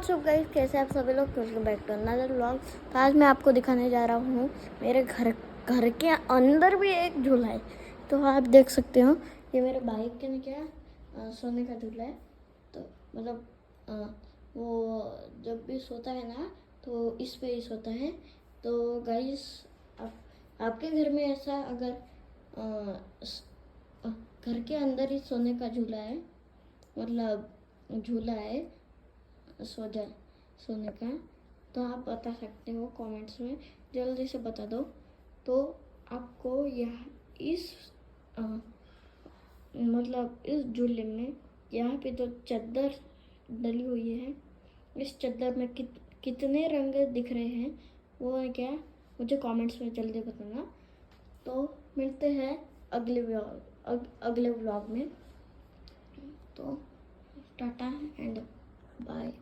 WhatsApp guys, कैसे आप सभी लोग। Welcome back to another vlog. तो आज मैं आपको दिखाने जा रहा हूँ मेरे घर के अंदर भी एक झूला है। तो आप देख सकते हो, ये मेरे बाइक के नीचे सोने का झूला है। तो मतलब वो जब भी सोता है ना तो इस पे ही सोता है। तो गाइस, आपके घर में ऐसा अगर घर के अंदर ही सोने का झूला है, मतलब झूला है सोने का, तो आप बता सकते हो कमेंट्स में, जल्दी से बता दो। तो आपको यह इस मतलब इस झूले में यहाँ पे तो चादर डली हुई है। इस चादर में कितने रंग दिख रहे हैं वो है क्या, मुझे कमेंट्स में जल्दी बताना। तो मिलते हैं अगले व्लॉग में। तो टाटा एंड बाय।